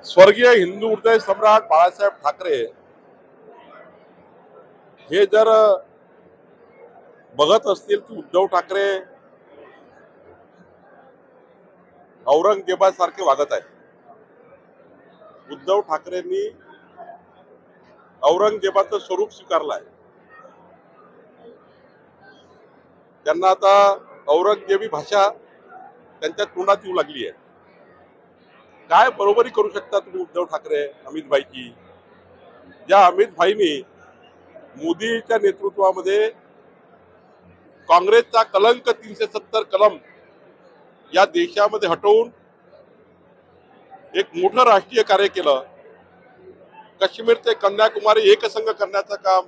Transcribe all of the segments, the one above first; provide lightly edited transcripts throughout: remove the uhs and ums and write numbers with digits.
स्वर्गीय हिंदू हृदय सम्राट बाळासाहेब ठाकरे हे जर बघत असतील की उद्धव ठाकरे औरंगजेबासारखे वागत आहेत, उद्धव ठाकरेंनी औरंगजेबाचं स्वरूप स्वीकारलं आहे, त्यांना आता औरंगजेबी भाषा त्यांच्या तोंडात येऊ लागली आहे। काय बरोबरी करू शकता तुम्ही उद्धव ठाकरे अमित भाईची? ज्या अमित भाईनी मोदीच्या नेतृत्वामध्ये काँग्रेसचा कलंक 370 कलम या देशामध्ये हटवून एक मोठं राष्ट्रीय कार्य केलं, काश्मीर ते कन्याकुमारी एकसंघ करण्याचं काम,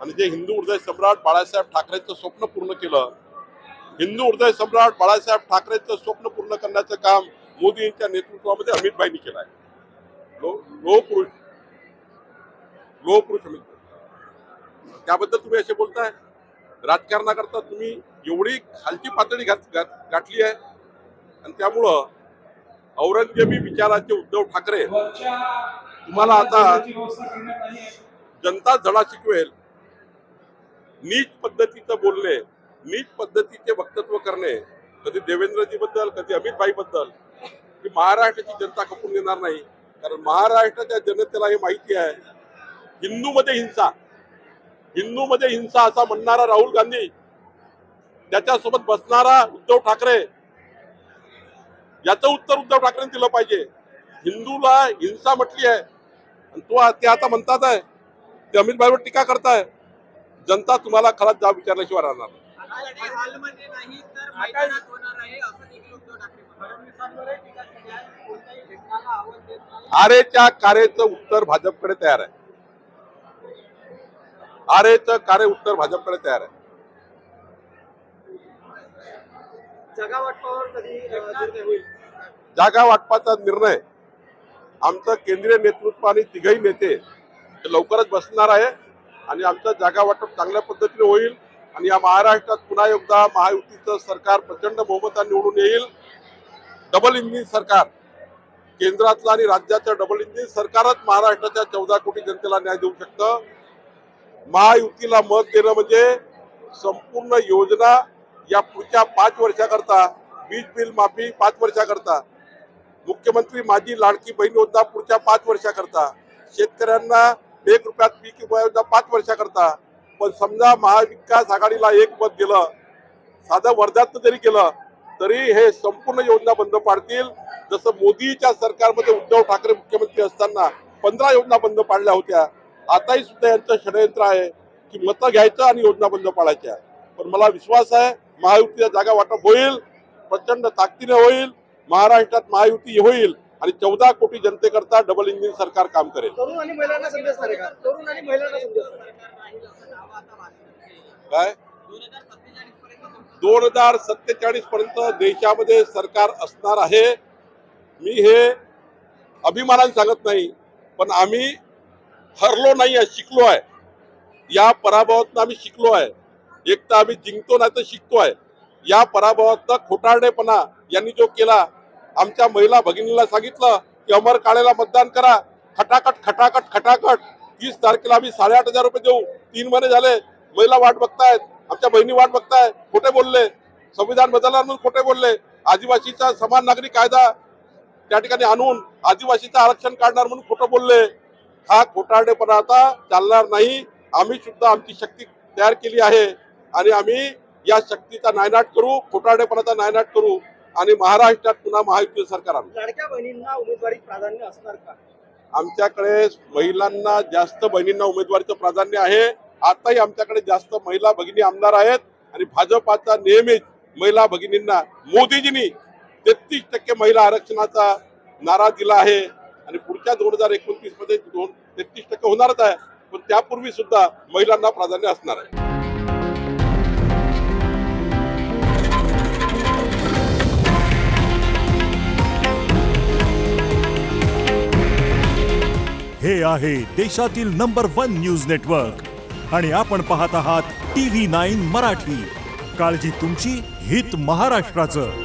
आणि जे हिंदू हृदय सम्राट बाळासाहेब ठाकरेंचं स्वप्न पूर्ण केलं, हिंदू हृदय सम्राट बाळासाहेब ठाकरेंचं स्वप्न पूर्ण करण्याचं काम मोदींच्या नेतृत्वामध्ये अमित भाईंनी केलं आहे। लोह पुरुष अमित भाई, त्याबद्दल तुम्ही असे बोलताय? राजकारणाकरता तुम्ही एवढी खालची पातळी गाठली आहे, आणि त्यामुळं औरंगजेबी विचाराचे उद्धव ठाकरे तुम्हाला आता जनता धडा शिकवेल। नीच पद्धतीचं बोलणे, नीच पद्धतीचे वक्तव्य करणे, कधी देवेंद्रजी बद्दल, कधी अमित भाई बद्दल, की महाराष्ट्राची जनता खपून देणार नाही। कारण महाराष्ट्राच्या जनतेला हे माहिती आहे, हिंदूमध्ये हिंसा असा म्हणणारा राहुल गांधी, त्याच्यासोबत बसणारा उद्धव ठाकरे, याचं उत्तर उद्धव ठाकरेंनी दिलं पाहिजे। हिंदूला हिंसा म्हटली आहे आणि ते आता म्हणतात आहे, ते अमित भाईवर टीका करताय। जनता तुम्हाला खराच जाब विचारल्याशिवाय राहणार नाही। आरेच्या कार्याचं उत्तर भाजपकडे तयार आहे, आरेचं कार्य उत्तर भाजपकडे तयार आहे। जागा वाटपाचा निर्णय आमचं केंद्रीय नेतृत्व आणि तिघही नेते लवकरच बसणार आहे, आणि आमचं जागा वाटप चांगल्या पद्धतीने होईल, आणि या महाराष्ट्रात पुन्हा एकदा महायुतीचं सरकार प्रचंड बहुमताने निवडून येईल। डबल इंजिन सरकार, केंद्रातलं आणि राज्याचं डबल इंजिन सरकारच महाराष्ट्राच्या 14 कोटी जनतेला न्याय देऊ शकतं। महायुतीला मत देणं म्हणजे संपूर्ण योजना या पुढच्या 5 वर्षाकरता, वीज बिल माफी 5 वर्षाकरता, मुख्यमंत्री माझी लाडकी बहीण योजना पुढच्या 5 वर्षाकरता, शेतकऱ्यांना 1 रुपयात पीक विमा योजना 5 वर्षाकरता। पण समजा महाविकास आघाडीला 1 मत दिलं, साधं वर्ध्यात जरी केलं तरी हे संपूर्ण योजना बंद पाडतील। जसं मोदीच्या सरकारमध्ये उद्धव ठाकरे मुख्यमंत्री असताना 15 योजना बंद पाडल्या होत्या, आताही सुद्धा यांचं षडयंत्र आहे की मतं घ्यायचं आणि योजना बंद पाडायच्या। पण मला विश्वास आहे महायुतीचा जागा वाटप होईल, प्रचंड ताकदीने होईल, महाराष्ट्रात महायुती होईल, आणि 14 कोटी जनतेकरता डबल इंजिन सरकार काम करेल। तरुण आणि महिलांना संदेश आहे का? तरुण आणि महिलांना संदेश काय 2047 पर्यंत देशामध्ये सरकार असणार आहे। मी हे अभिमानाने सांगत नाही, पण आम्ही हरलो नाही आहे, शिकलो आहे। या पराभवातून आम्ही शिकलो आहे। एक तर आम्ही जिंकतो नाही तर शिकतो आहे। या पराभवातला खोटारडेपणा यांनी जो केला, आमच्या महिला भगिनीला सांगितलं की अमर काळेला मतदान करा, खटाखट खटाखट खटाखट 30 तारखेला आम्ही 8,500 रुपये देऊ। 3 महिने झाले, महिला वाट बघतायत, आमच्या बहिणी वाट बघतायत। खोटे बोलले, संविधान बदलणार म्हणून खोटे बोलले, आदिवासीचा समान नागरी कायदा त्या ठिकाणी आणून आदिवासीचं आरक्षण काढणार म्हणून खोटं बोलले। हा खोटारडेपणा आता चालणार नाही। आम्ही सुद्धा आमची शक्ती तयार केली आहे, आणि आम्ही या शक्तीचा नायनाट करू, खोटारडेपणाचा नायनाट करू, आणि महाराष्ट्रात पुन्हा महायुती सरकार आणू। लाडक्या बहिणींना उमेदवारी प्राधान्य असणार का? आमच्याकडे महिलांना जास्त, बहिणींना उमेदवारीचं प्राधान्य आहे। आताही आमच्याकडे जास्त महिला भगिनी आमदार आहेत, आणि भाजपाचा नेहमीच महिला भगिनींना मोदीजींनी 33% महिला आरक्षणाचा नारा दिला आहे, आणि पुढच्या 2029 मध्ये 33% होणारच आहे, पण त्यापूर्वी सुद्धा महिलांना प्राधान्य असणार आहे। हे आहे देशातील नंबर 1 न्यूज नेटवर्क, आणि आपण पाहत आहात TV9 मराठी। काळजी तुमची, हित महाराष्ट्राचं।